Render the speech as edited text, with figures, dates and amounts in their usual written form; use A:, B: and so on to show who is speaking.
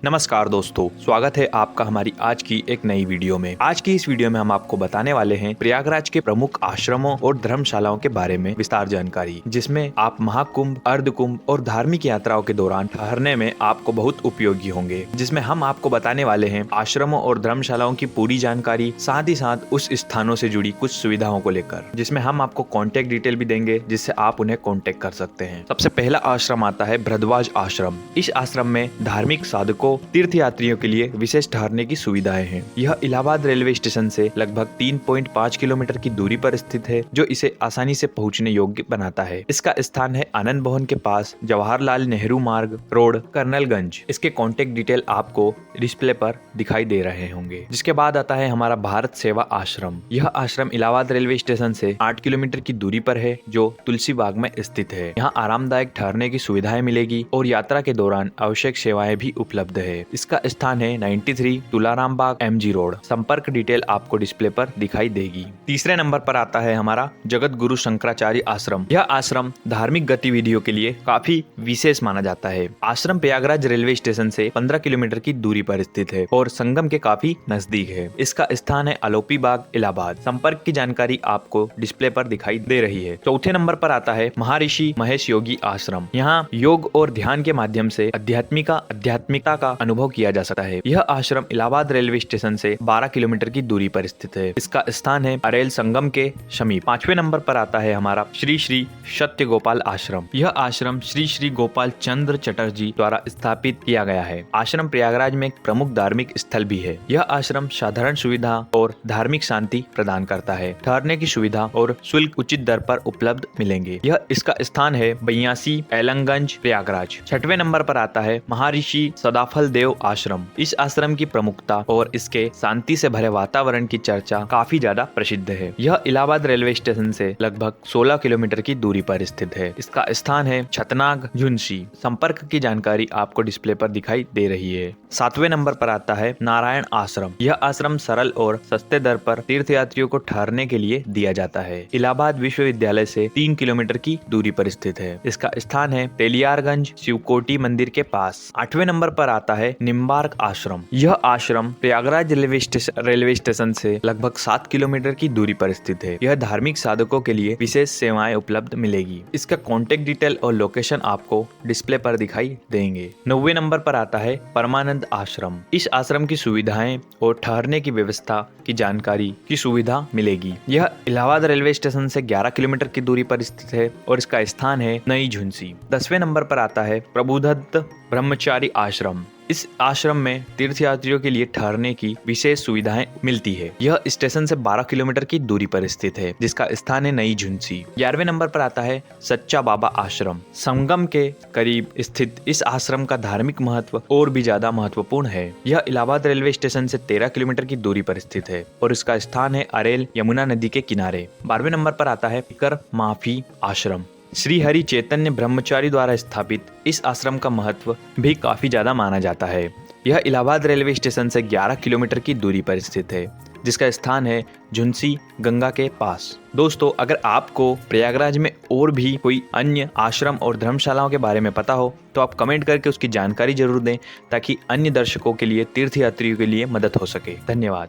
A: नमस्कार दोस्तों, स्वागत है आपका हमारी आज की एक नई वीडियो में। आज की इस वीडियो में हम आपको बताने वाले हैं प्रयागराज के प्रमुख आश्रमों और धर्मशालाओं के बारे में विस्तार जानकारी, जिसमें आप महाकुंभ, अर्धकुंभ और धार्मिक यात्राओं के दौरान ठहरने में आपको बहुत उपयोगी होंगे। जिसमें हम आपको बताने वाले हैं आश्रमों और धर्मशालाओं की पूरी जानकारी, साथ ही साथ उस स्थानों से जुड़ी कुछ सुविधाओं को लेकर, जिसमें हम आपको कॉन्टेक्ट डिटेल भी देंगे जिससे आप उन्हें कॉन्टेक्ट कर सकते हैं। सबसे पहला आश्रम आता है भरद्वाज आश्रम। इस आश्रम में धार्मिक साधकों, तीर्थ यात्रियों के लिए विशेष ठहरने की सुविधाएं हैं। यह इलाहाबाद रेलवे स्टेशन से लगभग 3.5 किलोमीटर की दूरी पर स्थित है, जो इसे आसानी से पहुंचने योग्य बनाता है। इसका स्थान है आनंद भवन के पास, जवाहरलाल नेहरू मार्ग रोड, कर्नलगंज। इसके कॉन्टेक्ट डिटेल आपको डिस्प्ले पर दिखाई दे रहे होंगे। जिसके बाद आता है हमारा भारत सेवा आश्रम। यह आश्रम इलाहाबाद रेलवे स्टेशन से 8 किलोमीटर की दूरी पर है, जो तुलसी बाग में स्थित है। यहाँ आरामदायक ठहरने की सुविधाएं मिलेगी और यात्रा के दौरान आवश्यक सेवाएं भी उपलब्ध है। इसका स्थान है 93 तुलाराम बाग MG रोड। संपर्क डिटेल आपको डिस्प्ले पर दिखाई देगी। तीसरे नंबर पर आता है हमारा जगत गुरु शंकराचार्य आश्रम। यह आश्रम धार्मिक गतिविधियों के लिए काफी विशेष माना जाता है। आश्रम प्रयागराज रेलवे स्टेशन से 15 किलोमीटर की दूरी पर स्थित है और संगम के काफी नजदीक है। इसका स्थान है आलोपी बाग, इलाहाबाद। संपर्क की जानकारी आपको डिस्प्ले पर दिखाई दे रही है। चौथे नंबर पर आता है महर्षि महेश योगी आश्रम। यहाँ योग और ध्यान के माध्यम से आध्यात्मिकता का अनुभव किया जा सकता है। यह आश्रम इलाहाबाद रेलवे स्टेशन से 12 किलोमीटर की दूरी पर स्थित है। इसका स्थान है अरेल संगम के समीप। पांचवें नंबर पर आता है हमारा श्री श्री सत्य गोपाल आश्रम। यह आश्रम श्री श्री गोपाल चंद्र चटर्जी द्वारा स्थापित किया गया है। आश्रम प्रयागराज में एक प्रमुख धार्मिक स्थल भी है। यह आश्रम साधारण सुविधा और धार्मिक शांति प्रदान करता है। ठहरने की सुविधा और शुल्क उचित दर पर उपलब्ध मिलेंगे। यह इसका स्थान है 82 एलंगंज, प्रयागराज। छठवें नंबर पर आता है महर्षि सदाफल देव आश्रम। इस आश्रम की प्रमुखता और इसके शांति से भरे वातावरण की चर्चा काफी ज्यादा प्रसिद्ध है। यह इलाहाबाद रेलवे स्टेशन से लगभग 16 किलोमीटर की दूरी पर स्थित है। इसका स्थान है छतनाग, झुंसी। संपर्क की जानकारी आपको डिस्प्ले पर दिखाई दे रही है। सातवें नंबर पर आता है नारायण आश्रम। यह आश्रम सरल और सस्ते दर पर तीर्थयात्रियों को ठहरने के लिए दिया जाता है। इलाहाबाद विश्वविद्यालय से 3 किलोमीटर की दूरी पर स्थित है। इसका स्थान है तेलियारगंज, शिवकोटी मंदिर के पास। 8वें नंबर पर आता है निम्बार्क आश्रम। यह आश्रम प्रयागराज रेलवे स्टेशन से लगभग 7 किलोमीटर की दूरी पर स्थित है। यह धार्मिक साधकों के लिए विशेष सेवाएं उपलब्ध मिलेगी। इसका कॉन्टेक्ट डिटेल और लोकेशन आपको डिस्प्ले पर दिखाई देंगे। 9वें नंबर पर आता है परमानंद आश्रम। इस आश्रम की सुविधाएं और ठहरने की व्यवस्था की जानकारी की सुविधा मिलेगी। यह इलाहाबाद रेलवे स्टेशन से 11 किलोमीटर की दूरी पर स्थित है और इसका स्थान है नई झुंसी। 10वें नंबर पर आता है प्रबुद्धत ब्रह्मचारी आश्रम। इस आश्रम में तीर्थयात्रियों के लिए ठहरने की विशेष सुविधाएं मिलती है। यह स्टेशन से 12 किलोमीटर की दूरी पर स्थित है, जिसका स्थान है नई झुंसी। 11वें नंबर पर आता है सच्चा बाबा आश्रम। संगम के करीब स्थित इस आश्रम का धार्मिक महत्व और भी ज्यादा महत्वपूर्ण है। यह इलाहाबाद रेलवे स्टेशन से 13 किलोमीटर की दूरी पर स्थित है और इसका स्थान है अरेल, यमुना नदी के किनारे। 12वें नंबर पर आता है कर माफी आश्रम। श्री हरि चैतन्य ब्रह्मचारी द्वारा स्थापित इस आश्रम का महत्व भी काफी ज्यादा माना जाता है। यह इलाहाबाद रेलवे स्टेशन से 11 किलोमीटर की दूरी पर स्थित है, जिसका स्थान है झुंसी, गंगा के पास। दोस्तों, अगर आपको प्रयागराज में और भी कोई अन्य आश्रम और धर्मशालाओं के बारे में पता हो तो आप कमेंट करके उसकी जानकारी जरूर दें, ताकि अन्य दर्शकों के लिए, तीर्थयात्रियों के लिए मदद हो सके। धन्यवाद।